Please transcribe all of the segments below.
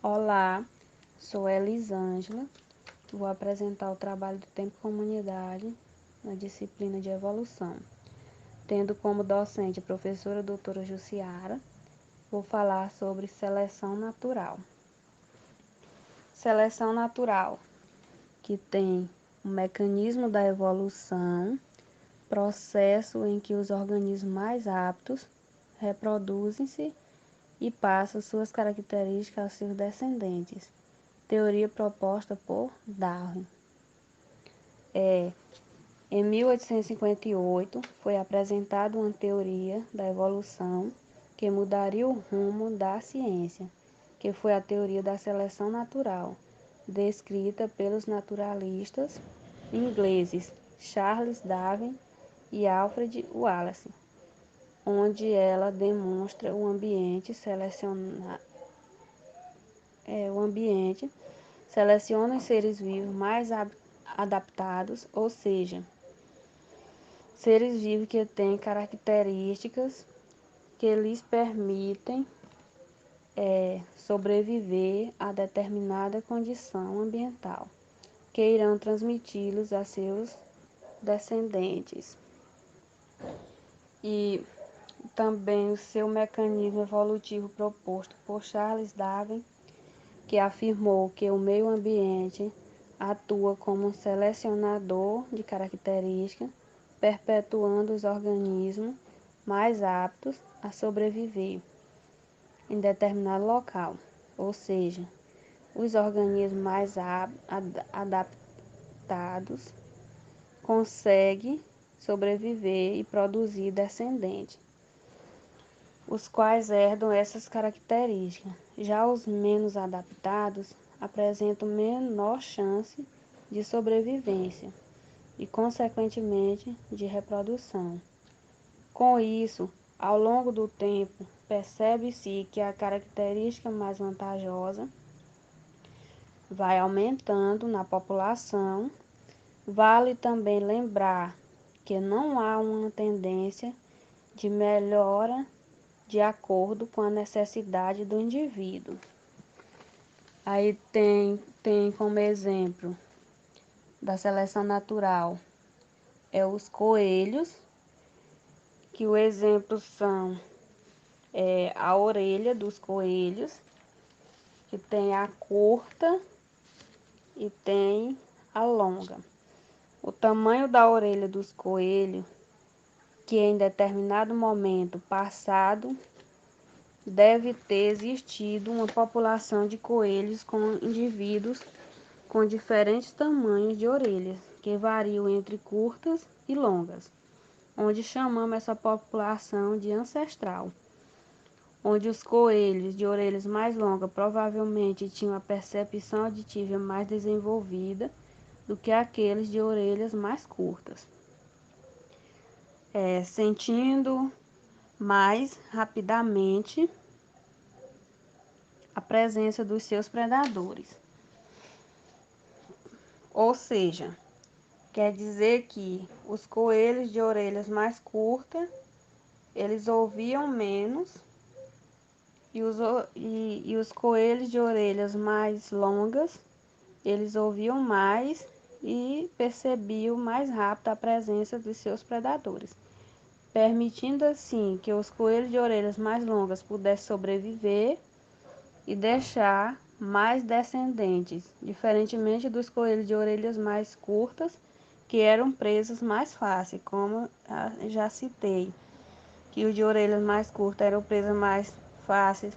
Olá, sou Elisângela, vou apresentar o trabalho do Tempo Comunidade na disciplina de Evolução. Tendo como docente a professora doutora Jussiara, vou falar sobre seleção natural. Seleção natural, que tem o mecanismo da evolução, processo em que os organismos mais aptos reproduzem-se e passam suas características aos seus descendentes. Teoria proposta por Darwin. Em 1858, foi apresentada uma teoria da evolução que mudaria o rumo da ciência, que foi a teoria da seleção natural, descrita pelos naturalistas ingleses Charles Darwin e Alfred Wallace, onde ela demonstra o ambiente seleciona os seres vivos mais adaptados, ou seja, seres vivos que têm características que lhes permitem sobreviver a determinada condição ambiental, que irão transmiti-los a seus descendentes. E também o seu mecanismo evolutivo proposto por Charles Darwin, que afirmou que o meio ambiente atua como um selecionador de características, perpetuando os organismos mais aptos a sobreviver em determinado local, ou seja, os organismos mais adaptados conseguem sobreviver e produzir descendentes, os quais herdam essas características. Já os menos adaptados apresentam menor chance de sobrevivência e, consequentemente, de reprodução. Com isso, ao longo do tempo, percebe-se que a característica mais vantajosa vai aumentando na população. Vale também lembrar que não há uma tendência de melhora de acordo com a necessidade do indivíduo. Aí tem como exemplo da seleção natural os coelhos, que o exemplo são a orelha dos coelhos, que tem a curta e tem a longa. O tamanho da orelha dos coelhos, que em determinado momento passado deve ter existido uma população de coelhos com indivíduos com diferentes tamanhos de orelhas, que variam entre curtas e longas, onde chamamos essa população de ancestral, onde os coelhos de orelhas mais longas provavelmente tinham a percepção auditiva mais desenvolvida do que aqueles de orelhas mais curtas, sentindo mais rapidamente a presença dos seus predadores. Ou seja, quer dizer que os coelhos de orelhas mais curtas, eles ouviam menos, e os coelhos de orelhas mais longas, eles ouviam mais e percebiam mais rápido a presença dos seus predadores, permitindo assim que os coelhos de orelhas mais longas pudessem sobreviver e deixar mais descendentes, diferentemente dos coelhos de orelhas mais curtas, que eram presas mais fáceis, como já citei, que os de orelhas mais curtas eram presas mais fáceis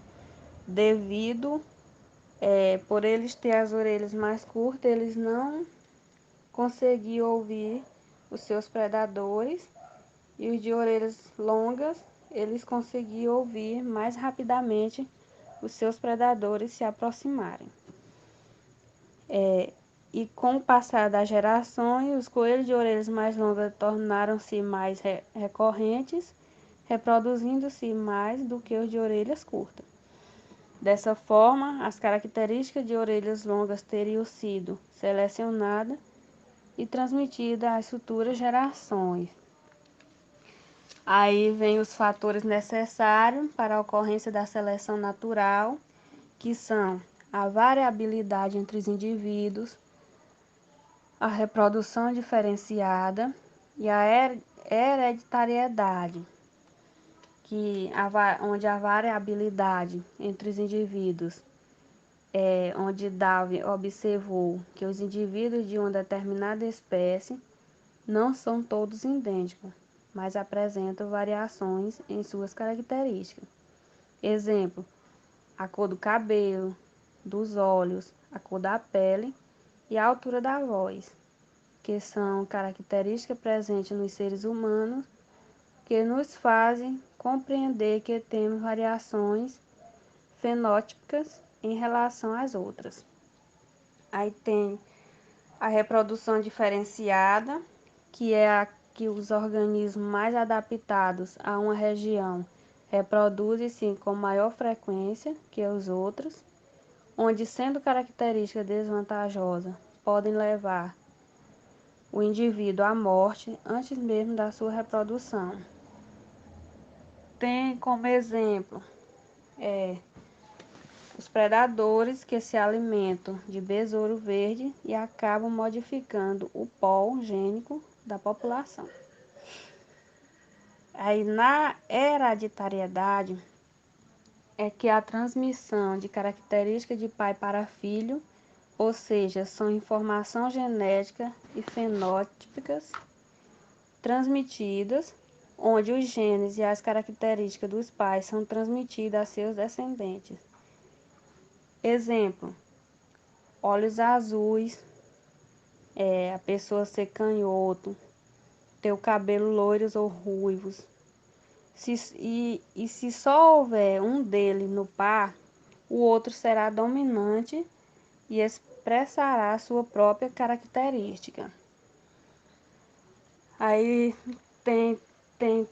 devido por eles ter as orelhas mais curtas, eles não conseguiam ouvir os seus predadores, e os de orelhas longas, eles conseguiam ouvir mais rapidamente os seus predadores se aproximarem. E com o passar das gerações, os coelhos de orelhas mais longas tornaram-se mais recorrentes, reproduzindo-se mais do que os de orelhas curtas. Dessa forma, as características de orelhas longas teriam sido selecionadas e transmitidas às futuras gerações. Aí vem os fatores necessários para a ocorrência da seleção natural, que são a variabilidade entre os indivíduos, a reprodução diferenciada e a hereditariedade, onde a variabilidade entre os indivíduos onde Darwin observou que os indivíduos de uma determinada espécie não são todos idênticos, mas apresentam variações em suas características. Exemplo, a cor do cabelo, dos olhos, a cor da pele e a altura da voz, que são características presentes nos seres humanos que nos fazem compreender que temos variações fenótipicas em relação às outras. Aí tem a reprodução diferenciada, que é a que os organismos mais adaptados a uma região reproduzem-se com maior frequência que os outros, onde, sendo característica desvantajosa, podem levar o indivíduo à morte antes mesmo da sua reprodução. Tem como exemplo os predadores que se alimentam de besouro verde e acabam modificando o pol gênico da população. Aí na hereditariedade é que a transmissão de características de pai para filho, ou seja, são informação genética e fenótipicas transmitidas, onde os genes e as características dos pais são transmitidas a seus descendentes. Exemplo, olhos azuis, a pessoa ser canhoto, ter o cabelo loiros ou ruivos. Se só houver um dele no par, o outro será dominante e expressará sua própria característica. Aí tem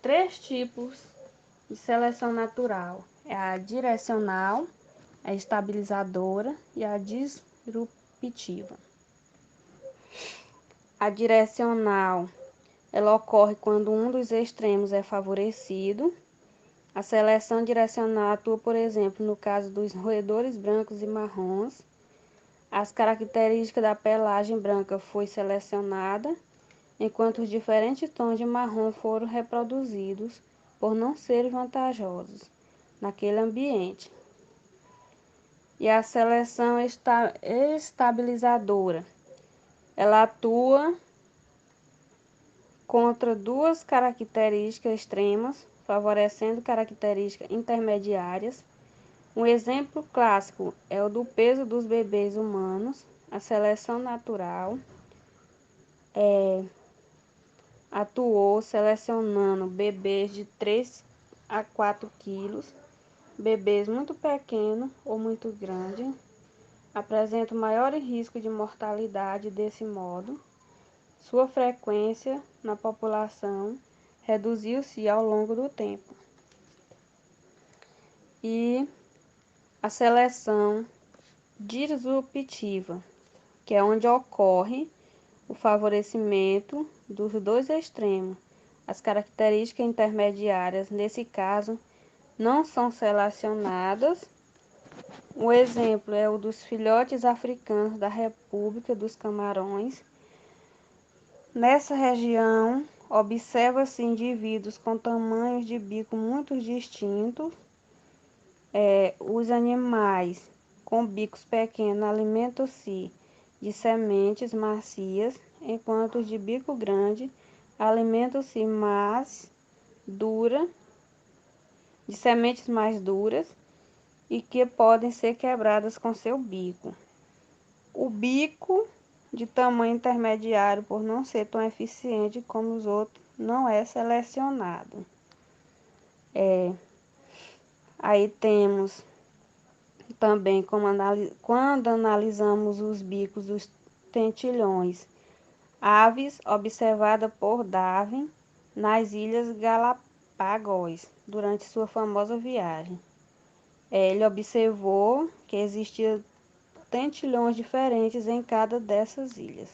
três tipos de seleção natural: é a direcional, a estabilizadora e a disruptiva. A direcional, ela ocorre quando um dos extremos é favorecido. A seleção direcional atua, por exemplo, no caso dos roedores brancos e marrons. As características da pelagem branca foi selecionada, enquanto os diferentes tons de marrom foram reproduzidos por não serem vantajosos naquele ambiente. E a seleção estabilizadora, ela atua contra duas características extremas, favorecendo características intermediárias. Um exemplo clássico é o do peso dos bebês humanos. A seleção natural atuou selecionando bebês de 3 a 4 quilos. Bebês muito pequenos ou muito grandes apresentam maior risco de mortalidade. Desse modo, sua frequência na população reduziu-se ao longo do tempo. E a seleção disruptiva, que é onde ocorre o favorecimento dos dois extremos. As características intermediárias, nesse caso, não são selecionadas. Um exemplo é o dos filhotes africanos da República dos Camarões. Nessa região, observa-se indivíduos com tamanhos de bico muito distintos. Os animais com bicos pequenos alimentam-se de sementes macias, enquanto os de bico grande alimentam-se de sementes mais duras e que podem ser quebradas com seu bico. O bico de tamanho intermediário, por não ser tão eficiente como os outros, não é selecionado. Aí temos também quando analisamos os bicos dos tentilhões, aves observadas por Darwin nas Ilhas Galápagos durante sua famosa viagem. Ele observou que existiam tentilhões diferentes em cada dessas ilhas,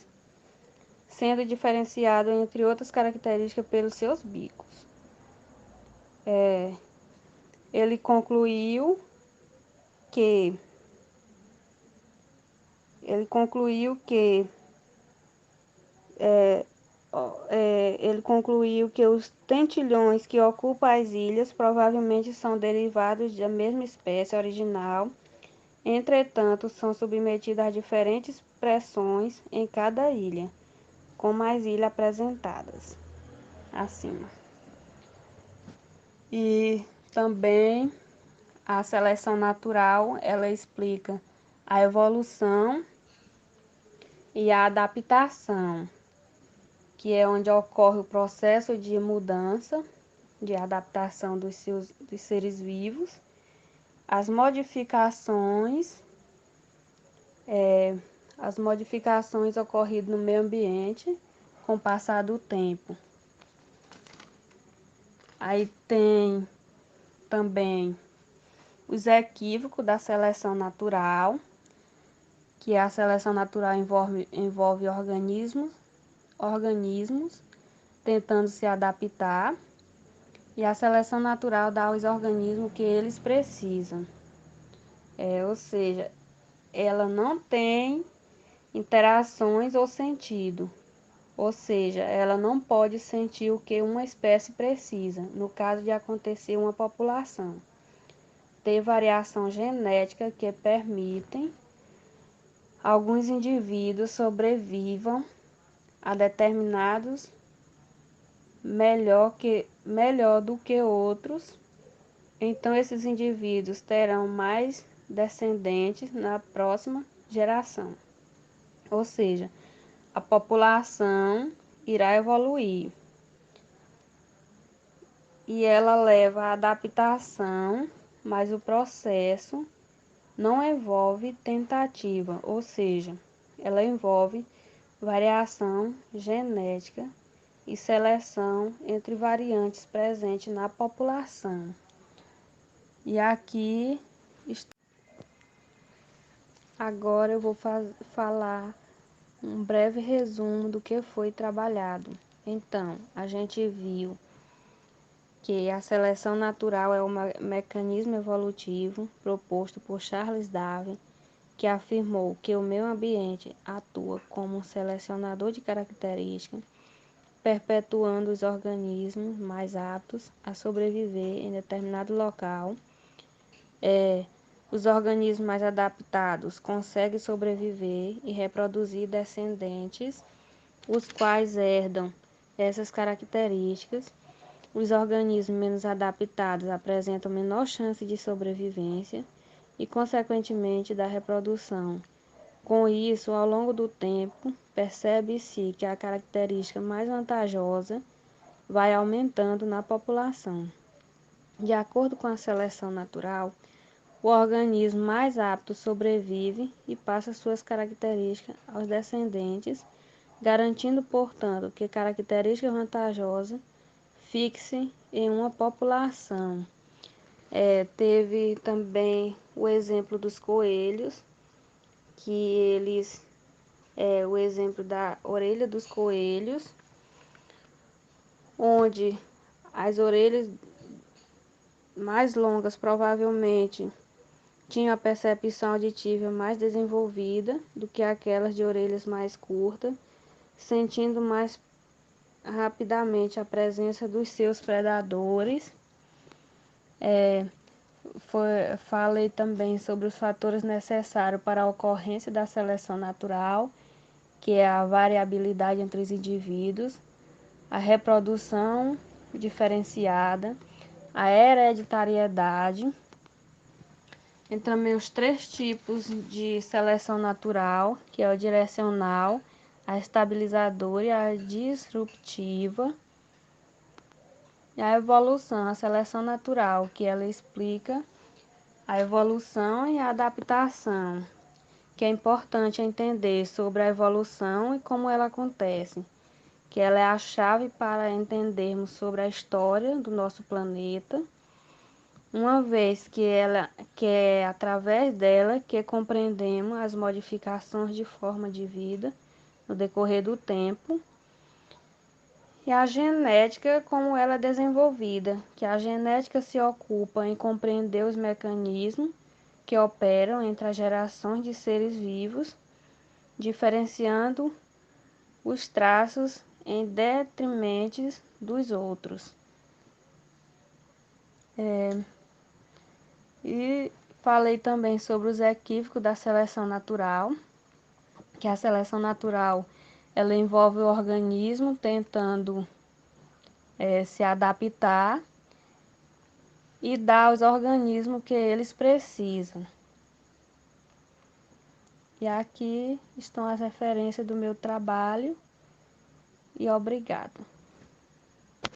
sendo diferenciado entre outras características pelos seus bicos. Ele concluiu que ele concluiu que os tentilhões que ocupam as ilhas provavelmente são derivados da mesma espécie original, entretanto, são submetidos a diferentes pressões em cada ilha, como as ilhas apresentadas acima. E também a seleção natural, ela explica a evolução e a adaptação, que é onde ocorre o processo de mudança, de adaptação dos seres vivos, as modificações, ocorridas no meio ambiente com o passar do tempo. Aí tem também os equívocos da seleção natural, que a seleção natural envolve organismos tentando se adaptar, e a seleção natural dá aos organismos o que eles precisam. Ou seja, ela não tem interações ou sentido, ou seja, ela não pode sentir o que uma espécie precisa, no caso de acontecer uma população. Ter variação genética que permitem alguns indivíduos sobrevivam a determinados melhor do que outros, então esses indivíduos terão mais descendentes na próxima geração. Ou seja, a população irá evoluir e ela leva à adaptação, mas o processo não envolve tentativa, ou seja, ela envolve variação genética e seleção entre variantes presentes na população. E aqui, agora eu vou falar um breve resumo do que foi trabalhado. Então, a gente viu que a seleção natural é um mecanismo evolutivo proposto por Charles Darwin, que afirmou que o meio ambiente atua como um selecionador de características, perpetuando os organismos mais aptos a sobreviver em determinado local. Os organismos mais adaptados conseguem sobreviver e reproduzir descendentes, os quais herdam essas características. Os organismos menos adaptados apresentam menor chance de sobrevivência e, consequentemente, da reprodução. Com isso, ao longo do tempo, percebe-se que a característica mais vantajosa vai aumentando na população. De acordo com a seleção natural, o organismo mais apto sobrevive e passa suas características aos descendentes, garantindo, portanto, que característica vantajosa fixe em uma população. Teve também o exemplo dos coelhos, o exemplo da orelha dos coelhos, onde as orelhas mais longas provavelmente tinham a percepção auditiva mais desenvolvida do que aquelas de orelhas mais curtas, sentindo mais rapidamente a presença dos seus predadores. Falei também sobre os fatores necessários para a ocorrência da seleção natural, que é a variabilidade entre os indivíduos, a reprodução diferenciada, a hereditariedade, e também os 3 tipos de seleção natural, que é o direcional, a estabilizadora e a disruptiva, e a evolução, a seleção natural, que ela explica a evolução e a adaptação, que é importante entender sobre a evolução e como ela acontece, que ela é a chave para entendermos sobre a história do nosso planeta, uma vez que é através dela que compreendemos as modificações de forma de vida no decorrer do tempo, e a genética como ela é desenvolvida, que a genética se ocupa em compreender os mecanismos que operam entre as gerações de seres vivos diferenciando os traços em detrimento dos outros. E falei também sobre os equívocos da seleção natural, que a seleção natural ela envolve o organismo tentando se adaptar e dar aos organismos que eles precisam. E aqui estão as referências do meu trabalho e obrigado.